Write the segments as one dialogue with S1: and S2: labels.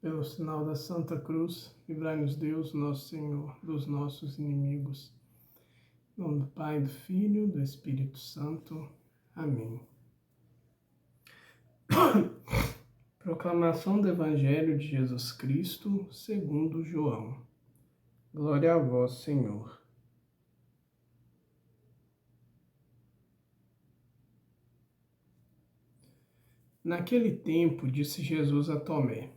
S1: Pelo sinal da Santa Cruz, livrai-nos Deus, nosso Senhor, dos nossos inimigos. Em nome do Pai, do Filho e do Espírito Santo. Amém. Proclamação do Evangelho de Jesus Cristo, segundo João. Glória a vós, Senhor. Naquele tempo, disse Jesus a Tomé: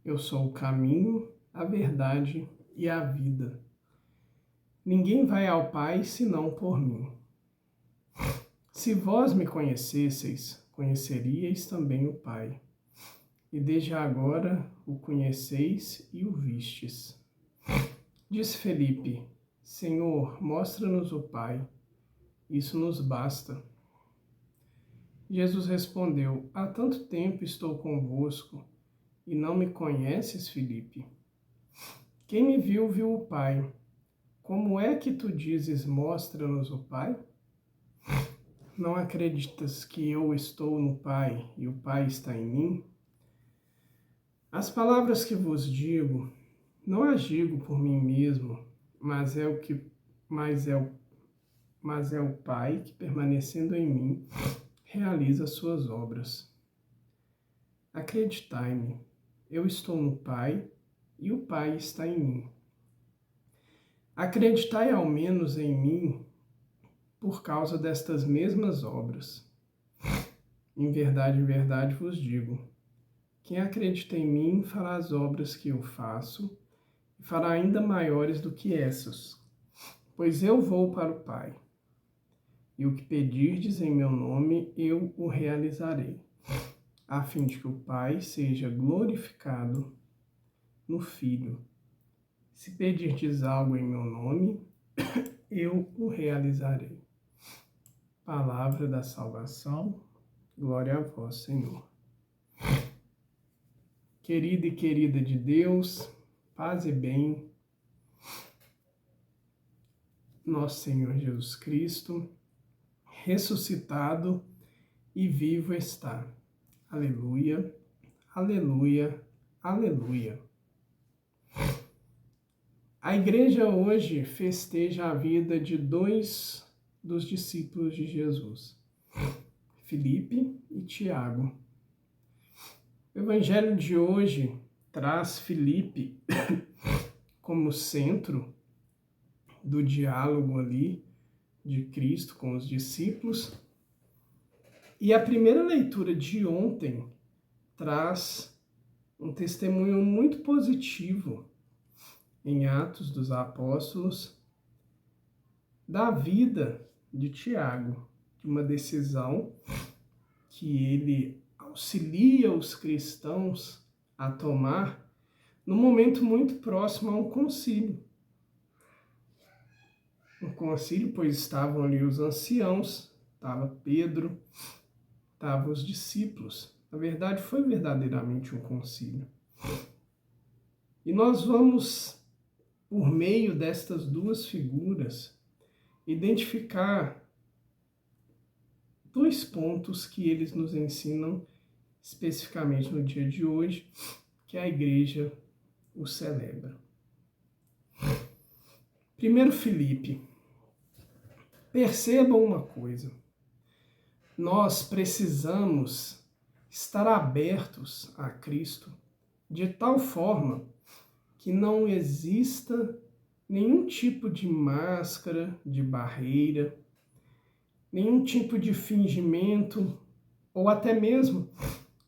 S1: Eu sou o caminho, a verdade e a vida. Ninguém vai ao Pai senão por mim. Se vós me conhecesseis, conheceríeis também o Pai. E desde agora o conheceis e o vistes. Disse Felipe: Senhor, mostra-nos o Pai. Isso nos basta. Jesus respondeu: Há tanto tempo estou convosco e não me conheces, Felipe? Quem me viu, viu o Pai. Como é que tu dizes, mostra-nos o Pai? Não acreditas que eu estou no Pai e o Pai está em mim? As palavras que vos digo, não as digo por mim mesmo, mas é o Pai que, permanecendo em mim, realiza suas obras. Acreditai-me, eu estou no Pai e o Pai está em mim. Acreditai ao menos em mim por causa destas mesmas obras. Em verdade vos digo, quem acredita em mim fará as obras que eu faço e fará ainda maiores do que essas, pois eu vou para o Pai. E o que pedirdes em meu nome, eu o realizarei, a fim de que o Pai seja glorificado no Filho. Se pedirdes algo em meu nome, eu o realizarei. Palavra da salvação, glória a vós, Senhor. Querida e querida de Deus, paz e bem, nosso Senhor Jesus Cristo, ressuscitado e vivo está. Aleluia, aleluia, aleluia. A igreja hoje festeja a vida de dois dos discípulos de Jesus, Filipe e Tiago. O evangelho de hoje traz Filipe como centro do diálogo ali de Cristo com os discípulos. E a primeira leitura de ontem traz um testemunho muito positivo em Atos dos Apóstolos da vida de Tiago, de uma decisão que ele auxilia os cristãos a tomar num momento muito próximo a um concílio. Um concílio, pois estavam ali os anciãos, estava Pedro, estavam os discípulos. Na verdade, foi verdadeiramente um concílio. E nós vamos, por meio destas duas figuras, identificar dois pontos que eles nos ensinam especificamente no dia de hoje, que a igreja o celebra. Primeiro, Filipe. Percebam uma coisa. Nós precisamos estar abertos a Cristo de tal forma que não exista nenhum tipo de máscara, de barreira, nenhum tipo de fingimento, ou até mesmo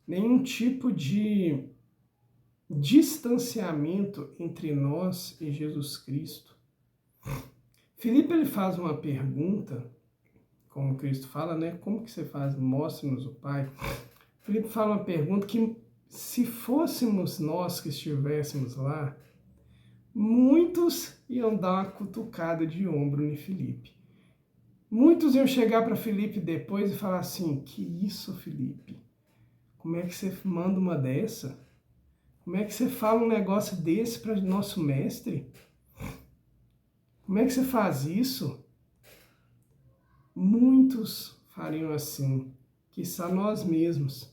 S1: nenhum tipo de distanciamento entre nós e Jesus Cristo. Filipe, ele faz uma pergunta, como Cristo fala, né? Como que você faz? Mostre-nos o Pai. Filipe fala uma pergunta que, se fôssemos nós que estivéssemos lá, muitos iam dar uma cutucada de ombro em Filipe. Muitos iam chegar para Filipe depois e falar assim: que isso, Filipe? Como é que você manda uma dessa? Como é que você fala um negócio desse para nosso mestre? Como é que você faz isso? Muitos fariam assim, quiçá nós mesmos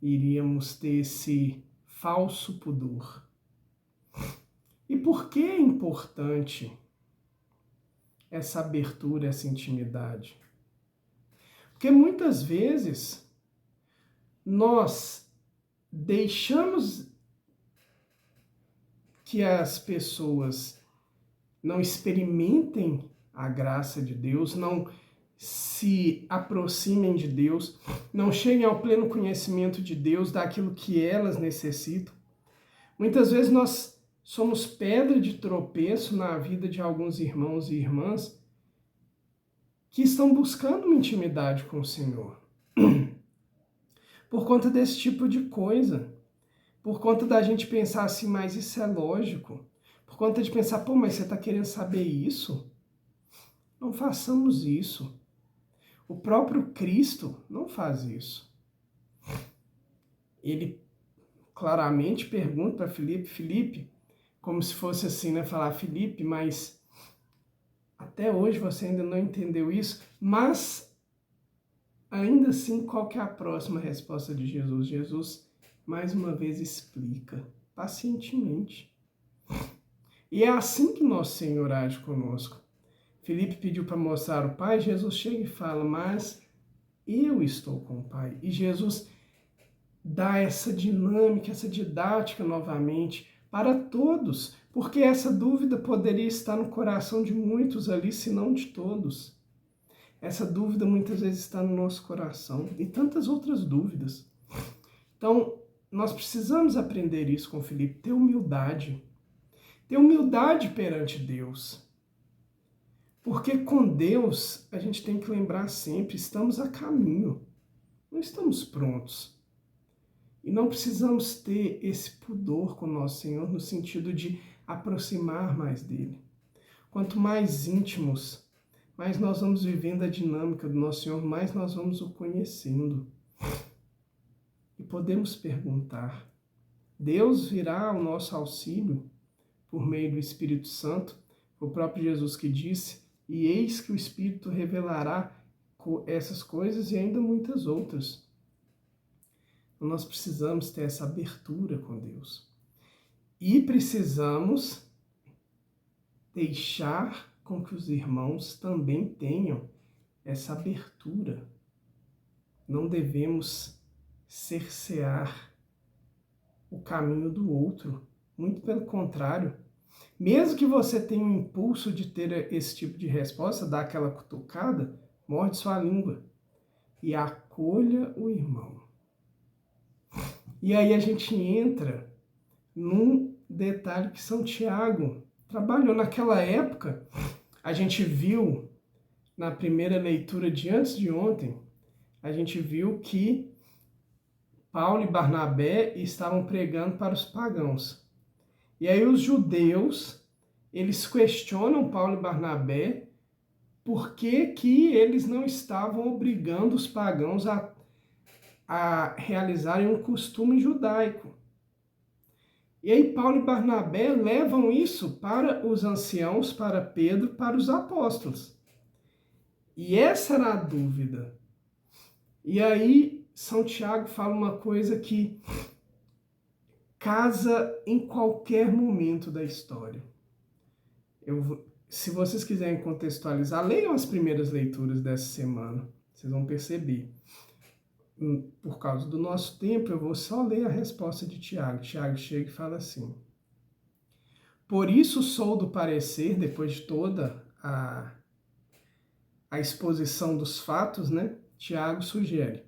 S1: iríamos ter esse falso pudor. E por que é importante essa abertura, essa intimidade? Porque muitas vezes nós deixamos que as pessoas não experimentem a graça de Deus, não se aproximem de Deus, não cheguem ao pleno conhecimento de Deus, daquilo que elas necessitam. Muitas vezes nós somos pedra de tropeço na vida de alguns irmãos e irmãs que estão buscando uma intimidade com o Senhor. Por conta desse tipo de coisa. Por conta da gente pensar assim, mas isso é lógico. Por conta de pensar, pô, mas você está querendo saber isso? Não façamos isso. O próprio Cristo não faz isso. Ele claramente pergunta para Filipe, como se fosse assim, né? Falar, Filipe, mas até hoje você ainda não entendeu isso? Mas, ainda assim, qual que é a próxima resposta de Jesus? Jesus, mais uma vez, explica pacientemente. E é assim que nosso Senhor age conosco. Filipe pediu para mostrar o Pai, Jesus chega e fala, mas eu estou com o Pai. E Jesus dá essa dinâmica, essa didática novamente para todos, porque essa dúvida poderia estar no coração de muitos ali, se não de todos. Essa dúvida muitas vezes está no nosso coração e tantas outras dúvidas. Então, nós precisamos aprender isso com Filipe, ter humildade. Ter humildade perante Deus. Porque com Deus, a gente tem que lembrar sempre, estamos a caminho. Não estamos prontos. E não precisamos ter esse pudor com o nosso Senhor no sentido de aproximar mais dele. Quanto mais íntimos, mais nós vamos vivendo a dinâmica do nosso Senhor, mais nós vamos o conhecendo. E podemos perguntar, Deus virá ao nosso auxílio por meio do Espírito Santo? O próprio Jesus que disse, e eis que o Espírito revelará essas coisas e ainda muitas outras. Nós precisamos ter essa abertura com Deus. E precisamos deixar com que os irmãos também tenham essa abertura. Não devemos cercear o caminho do outro. Muito pelo contrário. Mesmo que você tenha um impulso de ter esse tipo de resposta, dar aquela cutucada, morde sua língua e acolha o irmão. E aí a gente entra num detalhe que São Tiago trabalhou naquela época. A gente viu na primeira leitura de antes de ontem, a gente viu que Paulo e Barnabé estavam pregando para os pagãos. E aí os judeus, eles questionam Paulo e Barnabé por que eles não estavam obrigando os pagãos a realizarem um costume judaico. E aí Paulo e Barnabé levam isso para os anciãos, para Pedro, para os apóstolos. E essa era a dúvida. E aí São Tiago fala uma coisa que casa em qualquer momento da história. Se vocês quiserem contextualizar, leiam as primeiras leituras dessa semana. Vocês vão perceber. Por causa do nosso tempo, eu vou só ler a resposta de Tiago. Tiago chega e fala assim: por isso sou do parecer, depois de toda a exposição dos fatos, né? Tiago sugere: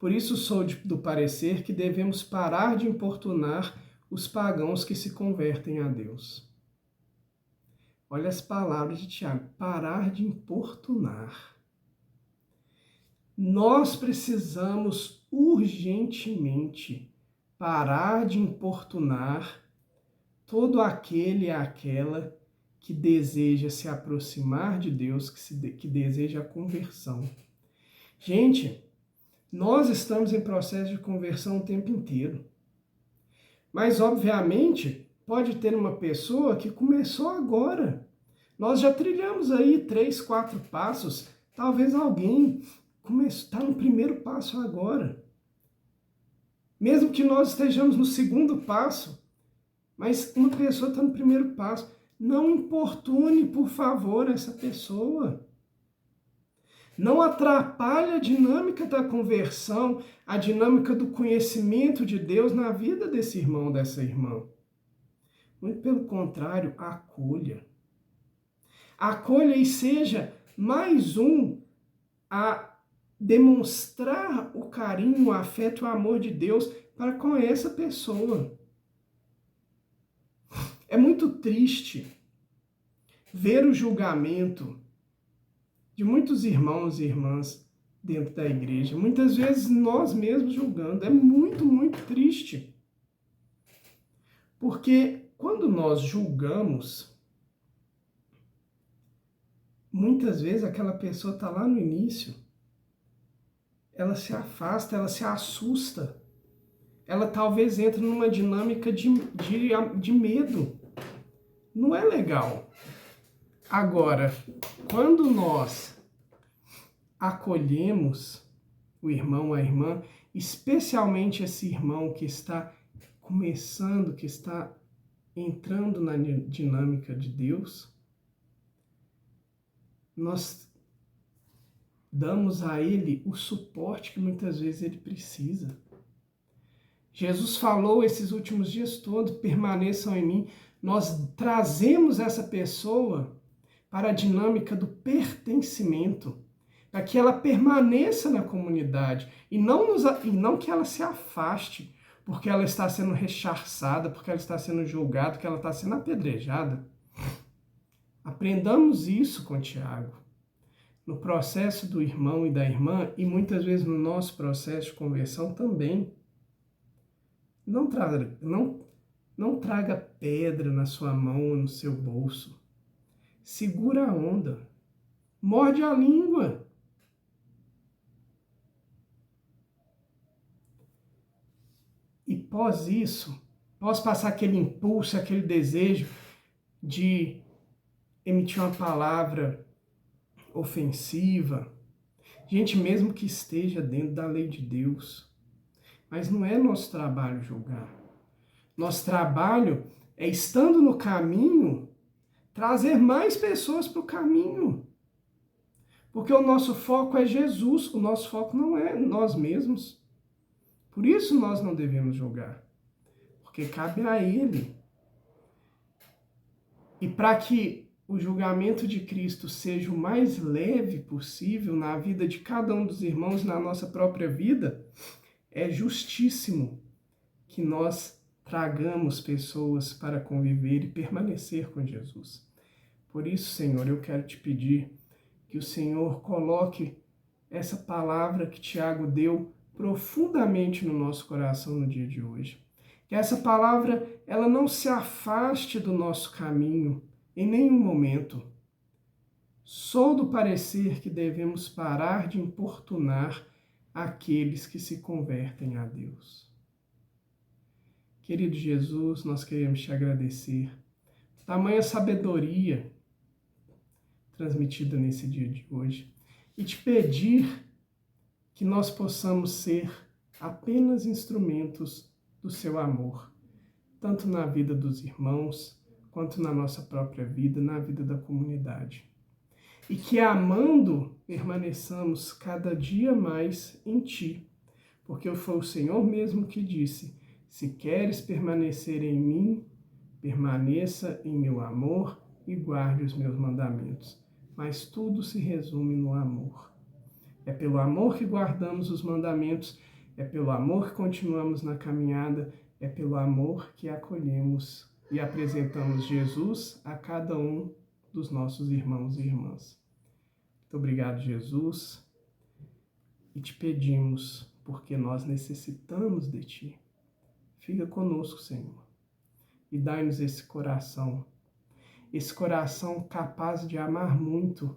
S1: por isso sou do parecer que devemos parar de importunar os pagãos que se convertem a Deus. Olha as palavras de Tiago: parar de importunar. Nós precisamos urgentemente parar de importunar todo aquele e aquela que deseja se aproximar de Deus, que deseja a conversão. Gente, nós estamos em processo de conversão o tempo inteiro. Mas, obviamente, pode ter uma pessoa que começou agora. Nós já trilhamos aí 3, 4 passos. Talvez alguém está no primeiro passo agora. Mesmo que nós estejamos no segundo passo, mas uma pessoa está no primeiro passo, não importune, por favor, essa pessoa. Não atrapalhe a dinâmica da conversão, a dinâmica do conhecimento de Deus na vida desse irmão, dessa irmã. Muito pelo contrário, acolha. Acolha e seja mais um a demonstrar o carinho, o afeto, o amor de Deus para com essa pessoa. É muito triste ver o julgamento de muitos irmãos e irmãs dentro da igreja. Muitas vezes nós mesmos julgando. É muito, muito triste. Porque quando nós julgamos, muitas vezes aquela pessoa está lá no início, ela se afasta, ela se assusta. Ela talvez entre numa dinâmica de medo. Não é legal. Agora, quando nós acolhemos o irmão, a irmã, especialmente esse irmão que está começando, que está entrando na dinâmica de Deus, nós damos a ele o suporte que muitas vezes ele precisa. Jesus falou esses últimos dias todos, permaneçam em mim. Nós trazemos essa pessoa para a dinâmica do pertencimento, para que ela permaneça na comunidade e não que ela se afaste, porque ela está sendo rechaçada, porque ela está sendo julgada, porque ela está sendo apedrejada. Aprendamos isso com Tiago. No processo do irmão e da irmã, e muitas vezes no nosso processo de conversão também. Não traga pedra na sua mão ou no seu bolso. Segura a onda. Morde a língua. E pós isso, pós passar aquele impulso, aquele desejo de emitir uma palavra ofensiva, gente, mesmo que esteja dentro da lei de Deus, mas não é nosso trabalho julgar. Nosso trabalho é, estando no caminho, trazer mais pessoas para o caminho. Porque o nosso foco é Jesus, o nosso foco não é nós mesmos. Por isso nós não devemos julgar, porque cabe a Ele. E para que o julgamento de Cristo seja o mais leve possível na vida de cada um dos irmãos, na nossa própria vida, é justíssimo que nós tragamos pessoas para conviver e permanecer com Jesus. Por isso, Senhor, eu quero te pedir que o Senhor coloque essa palavra que Tiago deu profundamente no nosso coração no dia de hoje. Que essa palavra, ela não se afaste do nosso caminho em nenhum momento. Sou do parecer que devemos parar de importunar aqueles que se convertem a Deus. Querido Jesus, nós queremos te agradecer por tamanha sabedoria transmitida nesse dia de hoje e te pedir que nós possamos ser apenas instrumentos do seu amor, tanto na vida dos irmãos, quanto na nossa própria vida, na vida da comunidade. E que amando permaneçamos cada dia mais em ti, porque foi o Senhor mesmo que disse: se queres permanecer em mim, permaneça em meu amor e guarde os meus mandamentos. Mas tudo se resume no amor. É pelo amor que guardamos os mandamentos, é pelo amor que continuamos na caminhada, é pelo amor que acolhemos e apresentamos Jesus a cada um dos nossos irmãos e irmãs. Muito obrigado, Jesus, e te pedimos, porque nós necessitamos de ti. Fica conosco, Senhor, e dai-nos esse coração capaz de amar muito,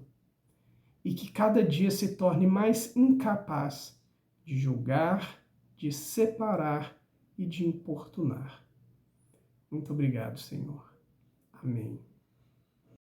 S1: e que cada dia se torne mais incapaz de julgar, de separar e de importunar. Muito obrigado, Senhor. Amém.